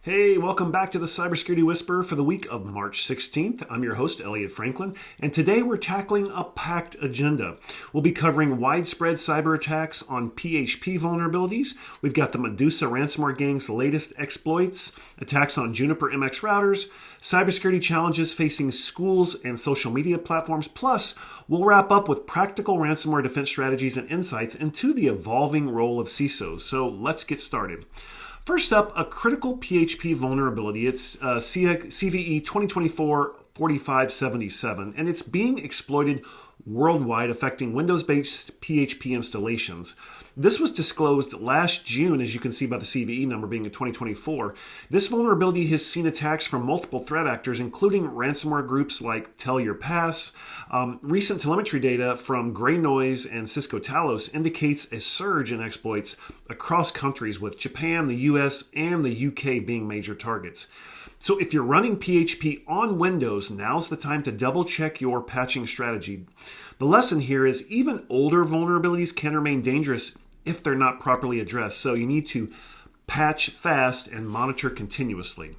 Hey, welcome back to the Cybersecurity Whisperer for the week of March 16th. I'm your host, Elliot Franklin, and today we're tackling a packed agenda. We'll be covering widespread cyber attacks on PHP vulnerabilities. We've got the Medusa Ransomware gang's latest exploits, attacks on Juniper MX routers, cybersecurity challenges facing schools and social media platforms, plus we'll wrap up with practical ransomware defense strategies and insights into the evolving role of CISOs. So let's get started. First up, a critical PHP vulnerability. It's CVE 2024-4577, and it's being exploited worldwide, affecting Windows-based PHP installations. This was disclosed last June, as you can see by the CVE number being in 2024. This vulnerability has seen attacks from multiple threat actors, including ransomware groups like Tell Your Pass. Recent telemetry data from Grey Noise and Cisco Talos indicates a surge in exploits across countries, with Japan, the US, and the UK being major targets. So if you're running PHP on Windows, now's the time to double check your patching strategy. The lesson here is even older vulnerabilities can remain dangerous if they're not properly addressed. So you need to patch fast and monitor continuously.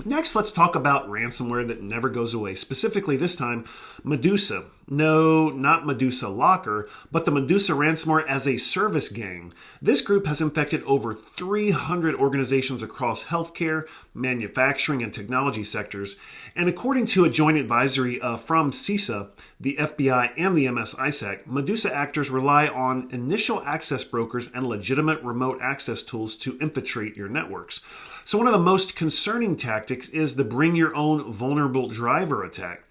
Next, let's talk about ransomware that never goes away. Specifically this time, Medusa. No, not Medusa Locker, but the Medusa Ransomware-as-a-Service gang. This group has infected over 300 organizations across healthcare, manufacturing, and technology sectors. And according to a joint advisory from CISA, the FBI, and the MS-ISAC, Medusa actors rely on initial access brokers and legitimate remote access tools to infiltrate your networks. So one of the most concerning tactics is the bring your own vulnerable driver attack.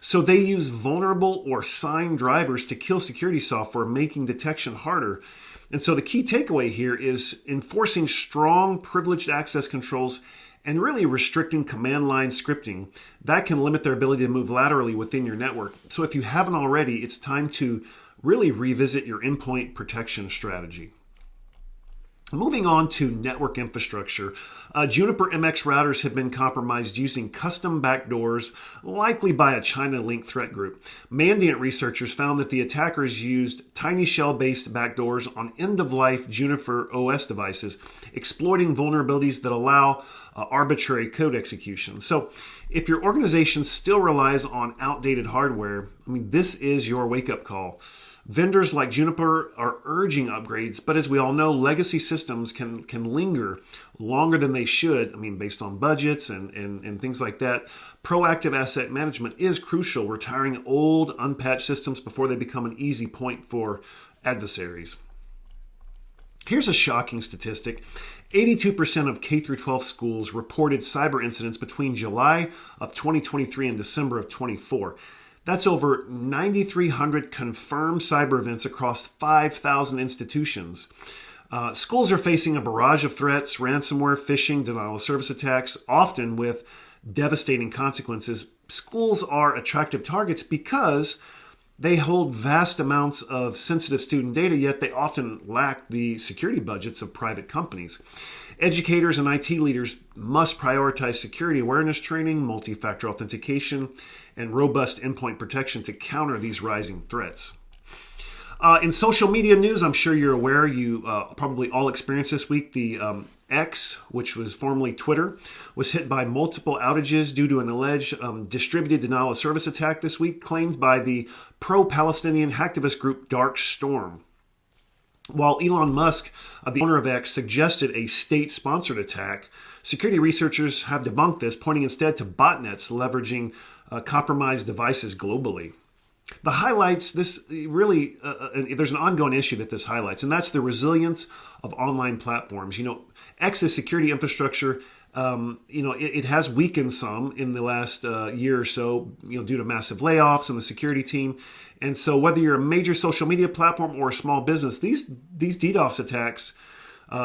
So they use vulnerable or signed drivers to kill security software, making detection harder. And so the key takeaway here is enforcing strong privileged access controls and really restricting command line scripting. That can limit their ability to move laterally within your network. So if you haven't already, it's time to really revisit your endpoint protection strategy. Moving on to network infrastructure, Juniper MX routers have been compromised using custom backdoors, likely by a China-linked threat group. Mandiant researchers found that the attackers used tiny shell-based backdoors on end-of-life Juniper OS devices, exploiting vulnerabilities that allow arbitrary code execution. So if your organization still relies on outdated hardware, this is your wake-up call. Vendors like Juniper are urging upgrades, but as we all know, legacy systems can linger longer than they should, based on budgets and things like that. Proactive asset management is crucial, retiring old, unpatched systems before they become an easy point for adversaries. Here's a shocking statistic. 82% of K-12 schools reported cyber incidents between July of 2023 and December of 24. That's over 9,300 confirmed cyber events across 5,000 institutions. Schools are facing a barrage of threats, ransomware, phishing, denial-of-service attacks, often with devastating consequences. Schools are attractive targets because they hold vast amounts of sensitive student data, yet they often lack the security budgets of private companies. Educators and IT leaders must prioritize security awareness training, multi-factor authentication, and robust endpoint protection to counter these rising threats. In social media news, I'm sure you're aware, you probably all experienced this week, the X, which was formerly Twitter, was hit by multiple outages due to an alleged distributed denial-of-service attack this week, claimed by the pro-Palestinian hacktivist group Dark Storm. While Elon Musk, the owner of X, suggested a state-sponsored attack, security researchers have debunked this, pointing instead to botnets leveraging compromised devices globally. The highlights, this really, there's an ongoing issue that this highlights, and that's the resilience of online platforms. X's security infrastructure, it has weakened some in the last year or so, due to massive layoffs and the security team. And so whether you're a major social media platform or a small business, these DDoS attacks,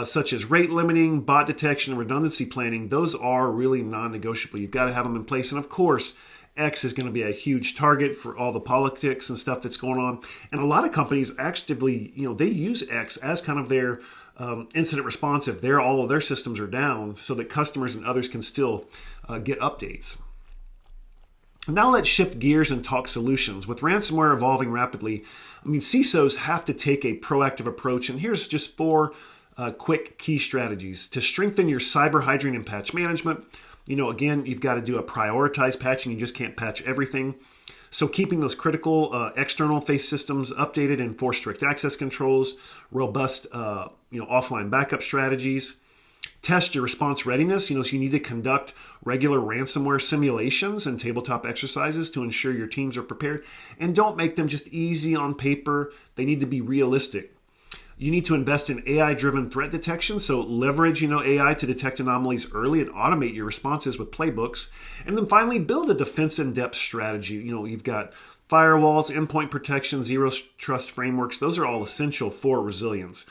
such as rate limiting, bot detection, and redundancy planning, those are really non-negotiable. You've got to have them in place. And of course, X is going to be a huge target for all the politics and stuff that's going on. And a lot of companies actively, they use X as kind of their incident response if all of their systems are down, so that customers and others can still get updates. Now let's shift gears and talk solutions. With ransomware evolving rapidly, CISOs have to take a proactive approach, and here's just 4 quick key strategies to strengthen your cyber hygiene and patch management. Again, you've got to do a prioritized patching. You just can't patch everything. So keeping those critical external face systems updated, enforce strict access controls, robust offline backup strategies. Test your response readiness. So you need to conduct regular ransomware simulations and tabletop exercises to ensure your teams are prepared. And don't make them just easy on paper. They need to be realistic. You need to invest in AI-driven threat detection, so leverage AI to detect anomalies early and automate your responses with playbooks. And then finally, build a defense in-depth strategy. You've got firewalls, endpoint protection, zero trust frameworks. Those are all essential for resilience.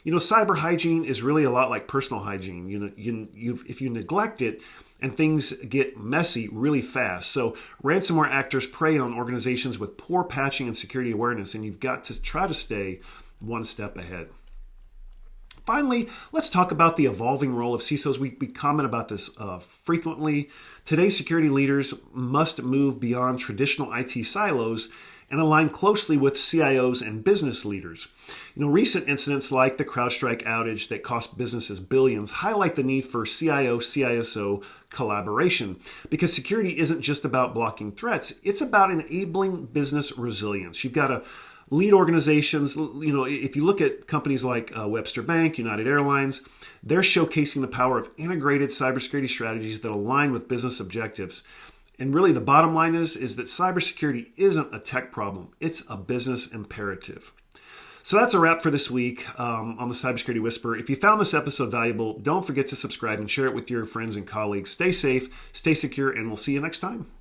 Cyber hygiene is really a lot like personal hygiene. If you neglect it, and things get messy really fast. So ransomware actors prey on organizations with poor patching and security awareness, and you've got to try to stay one step ahead. Finally, let's talk about the evolving role of CISOs. We comment about this frequently. Today's security leaders must move beyond traditional IT silos and align closely with CIOs and business leaders. Recent incidents like the CrowdStrike outage that cost businesses billions highlight the need for CIO-CISO collaboration, because security isn't just about blocking threats, it's about enabling business resilience. You've got to lead organizations. If you look at companies like Webster Bank, United Airlines, they're showcasing the power of integrated cybersecurity strategies that align with business objectives. And really the bottom line is that cybersecurity isn't a tech problem. It's a business imperative. So that's a wrap for this week on the Cybersecurity Whisperer. If you found this episode valuable, don't forget to subscribe and share it with your friends and colleagues. Stay safe, stay secure, and we'll see you next time.